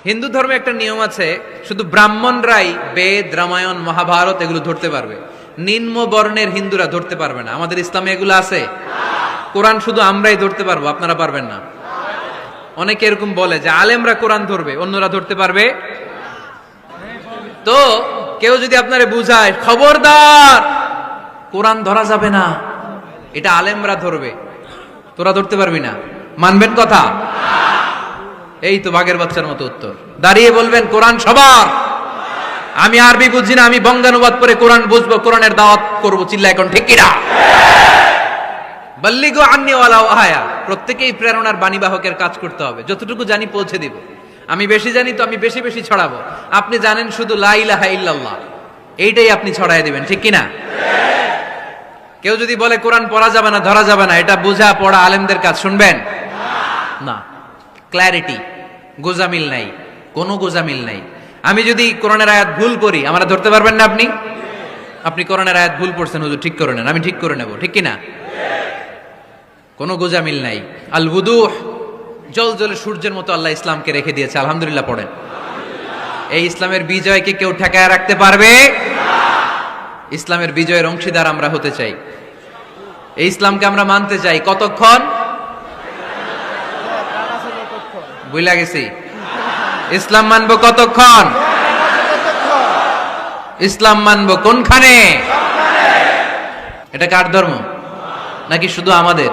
হিন্দু ধর্মে একটা নিয়ম আছে, শুধু ব্রাহ্মণরাই বেদ, রামায়ণ, মহাভারত এগুলো ধরতে পারবে, নিম্ন বর্ণের হিন্দুরা ধরতে পারবে না। আমাদের ইসলামে এগুলো আছে? কোরআন শুধু আমরাই ধরতে পারবো, আপনারা পারবেন না। অনেকে এরকম বলে যে আলেমরা কোরআন ধরবে, অন্যরা ধরতে পারবে। তো কেউ যদি আপনারে বুঝায় খবরদার কোরআন ধরা যাবে না, এটা আলেমরা ধরবে, তোরা ধরতে পারবি না, মানবেন কথা? এই তো বাঘের বাচ্চার মতো উত্তর। দাঁড়িয়ে বলবেন কোরআন সবার। আমি আরবি বুঝি না, আমি বঙ্গানুবাদ করে কোরআন বুঝবো, কোরআনের দাওয়াত করবো, চিল্লা এখন ঠিক কিনা? বাল্লিগু আন্নি ওয়ালাউ আয়া। প্রত্যেকেই প্রেরণার বাণীবাহকের কাজ করতে হবে, যতটুকু জানি পৌঁছে দিব। আমি বেশি জানি তো আমি বেশি বেশি ছড়াবো। আপনি জানেন শুধু লা ইলাহা ইল্লাল্লাহ, এইটাই আপনি ছড়ায় দিবেন, ঠিক কিনা? কেউ যদি বলে কোরআন পড়া যাবে না, ধরা যাবে না, এটা বুঝা পড়া আলেমদের কাজ, শুনবেন না। ক্ল্যারিটি, গোজামিল নাই, কোনো গোজামিল নাই। আমি যদি কোরআনের আয়াত ভুল করি, আমরা ধরতে পারবেন না। আপনি কোরআনের আয়াত ভুল পড়ছেন, হুজুর ঠিক করে নেন, আমি ঠিক করে নেব, ঠিক কিনা? কোনো গোজামিল নাই। আল বুদুহ, জল জলে সূর্যের মতো আল্লাহ ইসলামকে রেখে দিয়েছে, আলহামদুলিল্লাহ পড়েন। এই ইসলামের বিজয়কে কেউ ঠেকায় রাখতে পারবে? ইসলামের বিজয়ের অংশীদার আমরা হতে চাই, এই ইসলামকে আমরা মানতে চাই। কতক্ষণ? বুঝলা গেছি। ইসলাম মানবো কতক্ষণ? ইসলাম মানবো কোনখানে? এটা কার ধর্ম? নাকি শুধু আমাদের?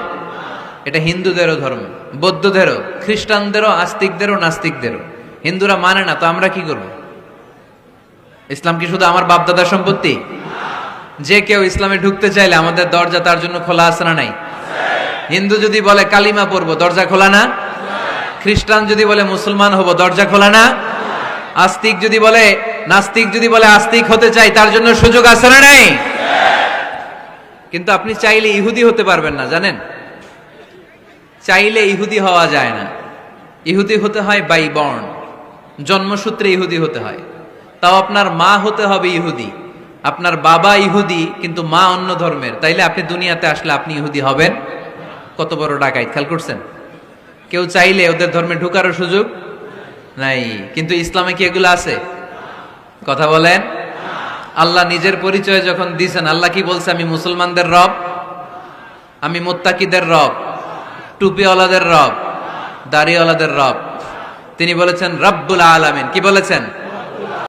এটা হিন্দুদেরও ধর্ম, বৌদ্ধদেরও, খ্রিস্টানদেরও, আস্তিকদেরও, নাস্তিকদেরও। হিন্দুরা মানে না তো আমরা কি করব? ইসলাম কি শুধু আমার বাপদাদার সম্পত্তি? যে কেউ ইসলামে ঢুকতে চাইলে আমাদের দরজা তার জন্য খোলা আছে না নাই? হিন্দু যদি বলে কালিমা পড়বো, দরজা খোলা না? খ্রিস্টান যদি বলে মুসলমান হব, দরজা খোলা না? আস্তিক যদি বলে, নাস্তিক যদি বলে আস্তিক হতে চাই, তার জন্য সুযোগ আছে না নাই? কিন্তু আপনি চাইলে ইহুদি হতে পারবেন না, জানেন? চাইলে ইহুদি হওয়া যায় না। ইহুদি হতে হয় বাই বর্ন, জন্মসূত্রে ইহুদি হতে হয়। তাও আপনার মা হতে হবে ইহুদি, আপনার বাবা ইহুদি কিন্তু মা অন্য ধর্মের, তাইলে আপনি দুনিয়াতে আসলে আপনি ইহুদি হবেন? কত বড় ডাকাইত, খেয়াল করছেন? কেউ চাইলে ওদের ধর্মে ঢুকারও সুযোগ নাই। কিন্তু ইসলামে কি এগুলো আছে? কথা বলেন। আল্লাহ নিজের পরিচয় যখন দিয়েছেন, আল্লাহ কি বলছে? আমি মুসলমানদের রব, আমি মুত্তাকিদের রব, টুপিওয়ালাদের রব, দাড়িওয়ালাদের রব। তিনি বলেছেন রব্বুল আলামিন। কি বলেছেন?